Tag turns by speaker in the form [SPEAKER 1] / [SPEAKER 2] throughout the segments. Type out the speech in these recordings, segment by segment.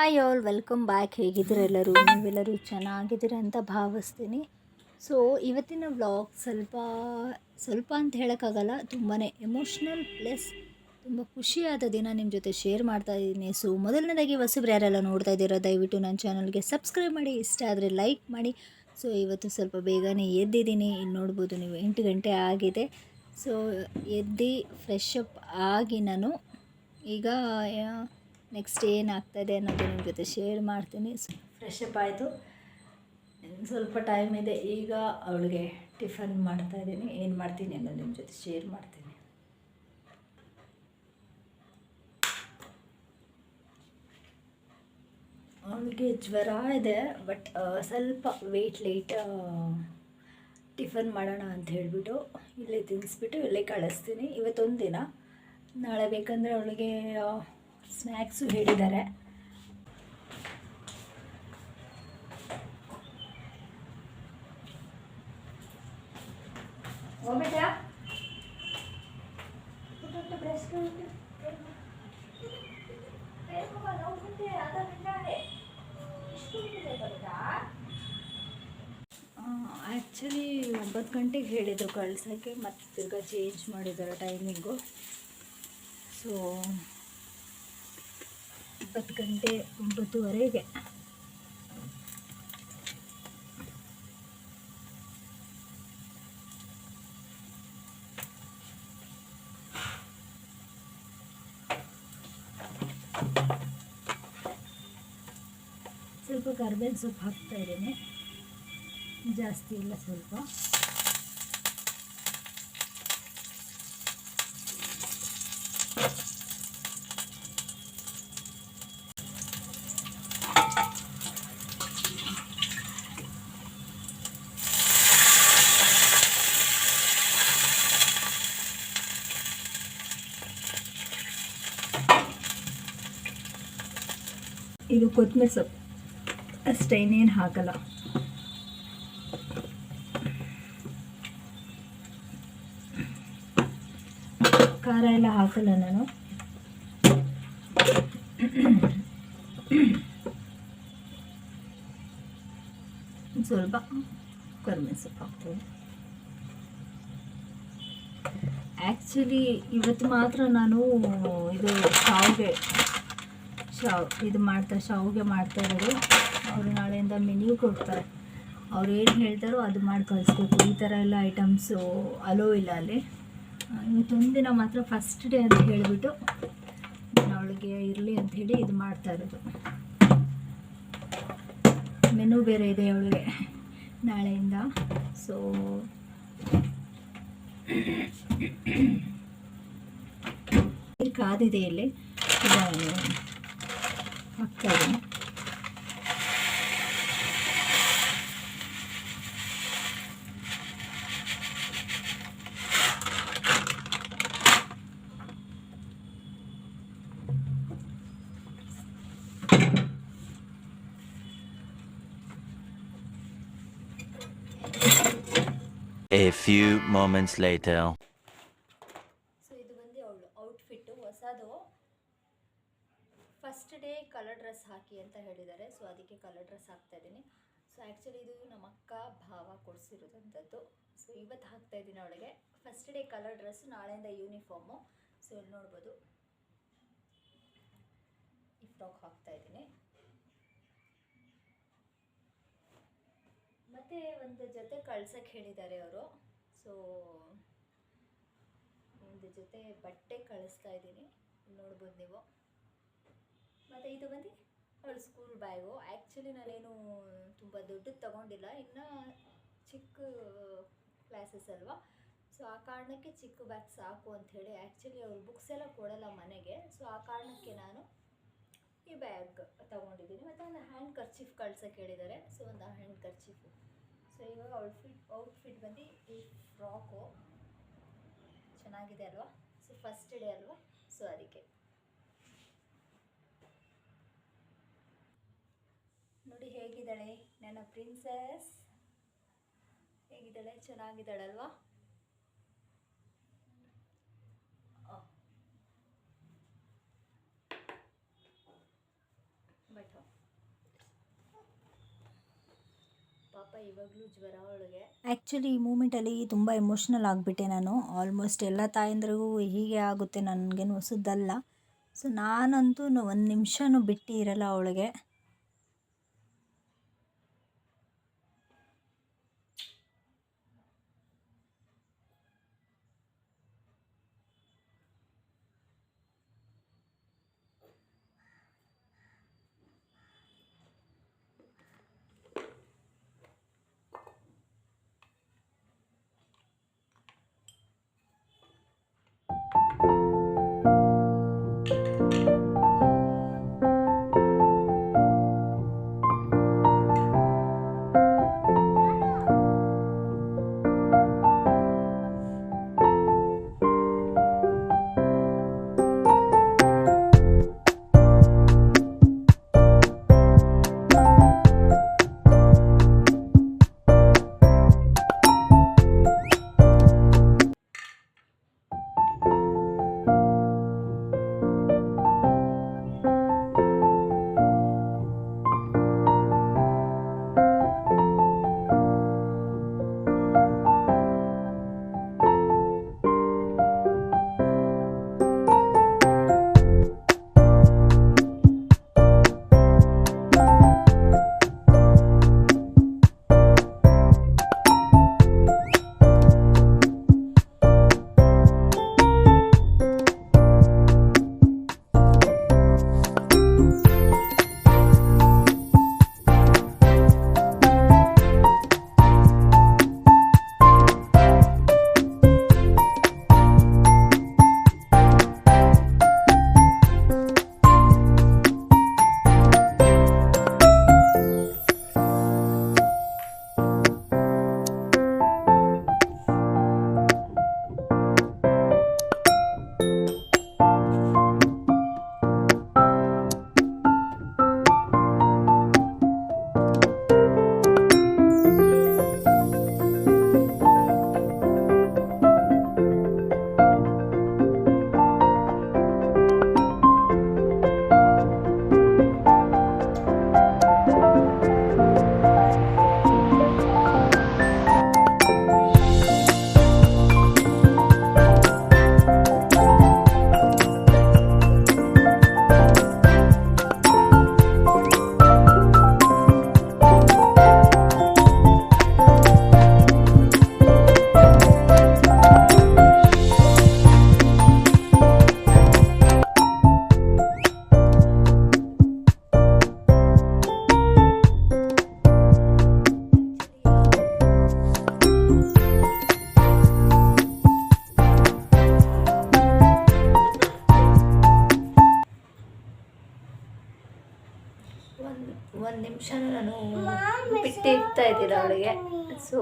[SPEAKER 1] Hi all, welcome back. ಹೇಗಿದ್ದೀರ ಎಲ್ಲರೂ? ನೀವೆಲ್ಲರೂ ಚೆನ್ನಾಗಿದ್ದೀರ ಅಂತ ಭಾವಿಸ್ತೀನಿ. ಸೊ ಇವತ್ತಿನ ವ್ಲಾಗ್ ಸ್ವಲ್ಪ ಅಂತ ಹೇಳೋಕ್ಕಾಗಲ್ಲ, ತುಂಬಾ ಎಮೋಷ್ನಲ್ ಪ್ಲಸ್ ತುಂಬ ಖುಷಿಯಾದ ದಿನ ನಿಮ್ಮ ಜೊತೆ ಶೇರ್ ಮಾಡ್ತಾ ಇದ್ದೀನಿ. ಸೊ ಮೊದಲನೇದಾಗಿ ಹೊಸಬ್ರು ಯಾರೆಲ್ಲ ನೋಡ್ತಾ ಇದ್ದೀರಾ, ದಯವಿಟ್ಟು ನನ್ನ ಚಾನಲ್ಗೆ ಸಬ್ಸ್ಕ್ರೈಬ್ ಮಾಡಿ, ಇಷ್ಟ ಆದರೆ ಲೈಕ್ ಮಾಡಿ. ಸೊ ಇವತ್ತು ಸ್ವಲ್ಪ ಬೇಗನೆ ಎದ್ದಿದ್ದೀನಿ, ಇಲ್ಲಿ ನೋಡ್ಬೋದು ನೀವು 8 ಗಂಟೆ ಆಗಿದೆ. ಸೊ ಎದ್ದು ಫ್ರೆಶ್ ಅಪ್ ಆಗಿ ನಾನು ಈಗ ನೆಕ್ಸ್ಟ್ ಏನಾಗ್ತಾಯಿದೆ ಅನ್ನೋದು ನಿಮ್ಮ ಜೊತೆ ಶೇರ್ ಮಾಡ್ತೀನಿ. ಫ್ರೆಶ್ ಅಪ್ ಆಯಿತು, ಸ್ವಲ್ಪ ಟೈಮ್ ಇದೆ. ಈಗ ಅವಳಿಗೆ ಟಿಫನ್ ಮಾಡ್ತಾಯಿದ್ದೀನಿ. ಏನು ಮಾಡ್ತೀನಿ ಅನ್ನೋದು ನಿಮ್ಮ ಜೊತೆ ಶೇರ್ ಮಾಡ್ತೀನಿ. ಅವಳಿಗೆ ಜ್ವರ ಇದೆ, ಬಟ್ ಸ್ವಲ್ಪ ಲೇಟ್ ಟಿಫನ್ ಮಾಡೋಣ ಅಂತ ಹೇಳಿಬಿಟ್ಟು ಇಲ್ಲೇ ತಿನ್ನಿಸ್ಬಿಟ್ಟು ಇಲ್ಲೇ ಕಳಿಸ್ತೀನಿ. ಇವತ್ತೊಂದು ದಿನ, ನಾಳೆ ಬೇಕಂದರೆ ಅವಳಿಗೆ ಸ್ನ್ಯಾಕ್ಸು ಹೇಳಿದ್ದಾರೆ. ಆ್ಯಕ್ಚುಲಿ 9 ಗಂಟೆಗೆ ಹೇಳಿದರು ಕಳ್ಸೋಕ್ಕೆ, ಮತ್ತು ತಿರ್ಗಾ ಚೇಂಜ್ ಮಾಡಿದ್ದಾರೆ ಟೈಮಿಂಗು. ಸೊ 9 ಗಂಟೆ 9:30ಗೆ. ಸ್ವಲ್ಪ ಕರ್ಬೇವಿನ ಸೊಪ್ಪು ಹಾಕ್ತಾಯಿದ್ದೀನಿ, ಜಾಸ್ತಿ ಇಲ್ಲ, ಸ್ವಲ್ಪ. ಇದು ಕೊತ್ತಂಬರಿ ಸೊಪ್ಪು ಅಷ್ಟೇ, ಇನ್ನೇನು ಹಾಕಲ್ಲ. ಖಾರ ಎಲ್ಲ ಹಾಕಲ್ಲ ನಾನು. ಸ್ವಲ್ಪ ಕರಿಬೇವಿನ ಸೊಪ್ಪು ಹಾಕ್ತೀನಿ. ಆ್ಯಕ್ಚುಲಿ ಇವತ್ತು ಮಾತ್ರ ನಾನು ಇದು ಶಾವಿಗೆ ಮಾಡ್ತಾ ಇರೋದು. ಅವರು ನಾಳೆಯಿಂದ ಮೆನ್ಯೂ ಕೊಡ್ತಾರೆ, ಅವ್ರು ಏನು ಹೇಳ್ತಾರೋ ಅದು ಮಾಡಿ ಕಳಿಸ್ಬೇಕು. ಈ ಥರ ಎಲ್ಲ ಐಟಮ್ಸು ಅಲೋ ಇಲ್ಲ ಅಲ್ಲಿ. ಇವತ್ತೊಂದು ದಿನ ಮಾತ್ರ ಫಸ್ಟ್ ಡೇ ಅಂತ ಹೇಳಿಬಿಟ್ಟು ನಾನು ಅವಳಿಗೆ ಇರಲಿ ಅಂಥೇಳಿ ಇದು ಮಾಡ್ತಾ ಇರೋದು. ಮೆನು ಬೇರೆ ಇದೆ ಅವಳಿಗೆ ನಾಳೆಯಿಂದ. ಸೊ ನೀರು ಕಾದಿದೆ, ಇಲ್ಲಿ ಹಾಕ್ತಾಯಿದ್ದೀನಿ.
[SPEAKER 2] A few moments later.
[SPEAKER 1] So ಇದು ಬಂದು ಅವಳು ಔಟ್ಫಿಟ್ಟು ಹೊಸದು. ಫಸ್ಟ್ ಡೇ ಕಲರ್ ಡ್ರೆಸ್ ಹಾಕಿ ಅಂತ ಹೇಳಿದ್ದಾರೆ, ಸೊ ಅದಕ್ಕೆ ಕಲರ್ ಡ್ರೆಸ್ ಹಾಕ್ತಾಯಿದ್ದೀನಿ. ಸೊ ಆ್ಯಕ್ಚುಲಿ ಇದು ನಮ್ಮ ಅಕ್ಕ ಭಾವ ಕೊಡಿಸಿರೋದಂಥದ್ದು. ಸೊ ಇವತ್ತು ಹಾಕ್ತಾಯಿದ್ದೀನಿ ಅವಳಿಗೆ ಫಸ್ಟ್ ಡೇ ಕಲರ್ ಡ್ರೆಸ್ಸು, ನಾಳೆಯಿಂದ ಯೂನಿಫಾರ್ಮು. ಸೊ ಇಲ್ಲಿ ನೋಡ್ಬೋದು ಈ ಫ್ರಾಕ್ ಹಾಕ್ತಾಯಿದ್ದೀನಿ. ಮತ್ತು ಒಂದು ಜೊತೆ ಕಳ್ಸೋಕ್ಕೆ ಹೇಳಿದ್ದಾರೆ ಅವರು. ಸೊ ಒಂದು ಜೊತೆ ಬಟ್ಟೆ ಕಳಿಸ್ತಾ ಇದ್ದೀನಿ, ನೋಡ್ಬೋದು ನೀವು. ಮತ್ತು ಇದು ಬಂದು ಅವಳು ಸ್ಕೂಲ್ ಬ್ಯಾಗು. ಆ್ಯಕ್ಚುಲಿ ನಾನೇನು ತುಂಬ ದೊಡ್ಡದು ತೊಗೊಂಡಿಲ್ಲ, ಇನ್ನು ಚಿಕ್ಕ ಕ್ಲಾಸಸ್ ಅಲ್ವಾ. ಸೊ ಆ ಕಾರಣಕ್ಕೆ ಚಿಕ್ಕ ಬ್ಯಾಗ್ ಸಾಕು ಅಂಥೇಳಿ. ಆ್ಯಕ್ಚುಲಿ ಅವ್ರು ಬುಕ್ಸ್ ಎಲ್ಲ ಕೊಡಲ್ಲ ಮನೆಗೆ, ಸೊ ಆ ಕಾರಣಕ್ಕೆ ನಾನು ಈ ಬ್ಯಾಗ್ ತೊಗೊಂಡಿದ್ದೀನಿ. ಮತ್ತು ಒಂದು ಹ್ಯಾಂಡ್ ಕರ್ಚೀಫ್ ಕಳ್ಸೋಕ್ಕೆ ಹೇಳಿದ್ದಾರೆ, ಸೊ ಒಂದು ಹ್ಯಾಂಡ್ ಕರ್ಚೀಫು. ಸೊ ಇವಾಗ ಔಟ್ಫಿಟ್ ಬಂದು ಈ ಫ್ರಾಕು ಚೆನ್ನಾಗಿದೆ ಅಲ್ವಾ. ಸೊ ಫಸ್ಟ್ ಡೇ ಅಲ್ವಾ, ಸೊ ಅದಕ್ಕೆ ನೋಡಿ ಹೇಗಿದ್ದಾಳೆ ನನ್ನ ಪ್ರಿನ್ಸೆಸ್. ಹೇಗಿದ್ದಾಳೆ? ಚೆನ್ನಾಗಿದ್ದಾಳಲ್ವಾ? ಬಟ್ ಇವಾಗಲೂ ಜ್ವರ ಅವಳಿಗೆ. ಆ್ಯಕ್ಚುಲಿ ಈ ಮೂಮೆಂಟಲ್ಲಿ ತುಂಬ ಎಮೋಷ್ನಲ್ ಆಗಿಬಿಟ್ಟೆ ನಾನು. ಆಲ್ಮೋಸ್ಟ್ ಎಲ್ಲ ತಾಯಂದ್ರಿಗೂ ಹೀಗೆ ಆಗುತ್ತೆ, ನನಗೇನು ಹೊಸದಲ್ಲ. ಸೊ ನಾನಂತೂ ಒಂದು ನಿಮಿಷನೂ ಬಿಟ್ಟು ಇರಲ್ಲ ಅವಳಿಗೆ. ಒಂದು ನಿಮಿಷನೂ ನಾನು ಬಿಟ್ಟಿರ್ತಾ ಇದ್ದಿಲ್ಲ ಅವಳಿಗೆ. ಸೊ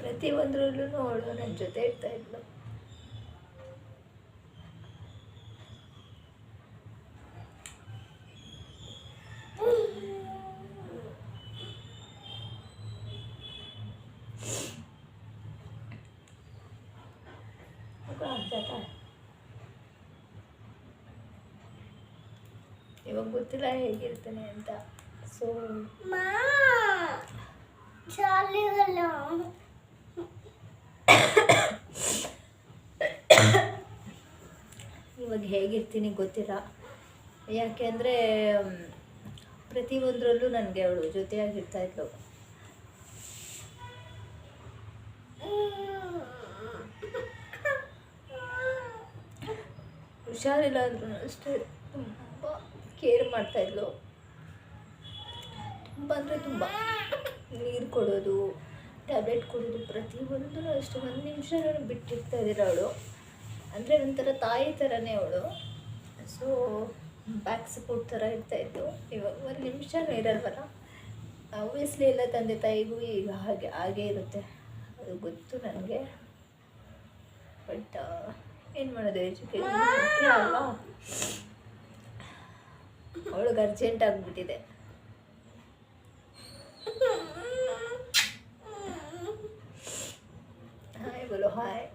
[SPEAKER 1] ಪ್ರತಿಯೊಂದರಲ್ಲೂ ಅವಳು ನನ್ನ ಜೊತೆ ಇರ್ತಾ ಇದ್ಲು. ಇವಾಗ ಗೊತ್ತಿಲ್ಲ ಹೇಗಿರ್ತಾನೆ ಅಂತ. ಸೊ ಇವಾಗ ಹೇಗಿರ್ತೀನಿ ಗೊತ್ತಿಲ್ಲ. ಯಾಕೆ ಅಂದರೆ ಪ್ರತಿಯೊಂದರಲ್ಲೂ ನನಗೆ ಅವಳು ಜೊತೆಯಾಗಿರ್ತಾ ಇದ್ಲು. ಹುಷಾರಿಲ್ಲ ಅಂದ್ರೂ ಅಷ್ಟೇ ತುಂಬ ಕೇರ್ ಮಾಡ್ತಾಯಿದ್ಲು. ತುಂಬ ಅಂದರೆ ತುಂಬ ನೀರು ಕೊಡೋದು, ಟ್ಯಾಬ್ಲೆಟ್ ಕೊಡೋದು, ಪ್ರತಿಯೊಂದೂ ಅಷ್ಟೇ. ಒಂದು ನಿಮಿಷ ನಾನು ಬಿಟ್ಟಿರ್ತಾ ಇದ್ದೀರ ಅವಳು. ಅಂದರೆ ಒಂಥರ ತಾಯಿ ಥರನೇ ಅವಳು. ಸೊ ಬ್ಯಾಕ್ ಸಪೋರ್ಟ್ ಥರ ಇರ್ತಾಯಿತ್ತು. ಇವಾಗ ಒಂದು ನಿಮಿಷನೂ ಇರಲ್ವಲ್ಲ. ಆಬ್ವಿಯಸ್ಲಿ ಎಲ್ಲ ತಂದೆ ತಾಯಿಗೂ ಈಗ ಹಾಗೇ ಇರುತ್ತೆ, ಅದು ಗೊತ್ತು ನನಗೆ. ಬಟ್ ಏನು ಮಾಡೋದು, ಎಜುಕೇಷನ್ ಮುಖ್ಯ ಅಲ್ವಾ. ಅವಳಿಗೆ ಅರ್ಜೆಂಟ್ ಆಗಿಬಿಟ್ಟಿದೆ. ಹಾಯ್ ಬೋಲೋ ಹಾಯ್.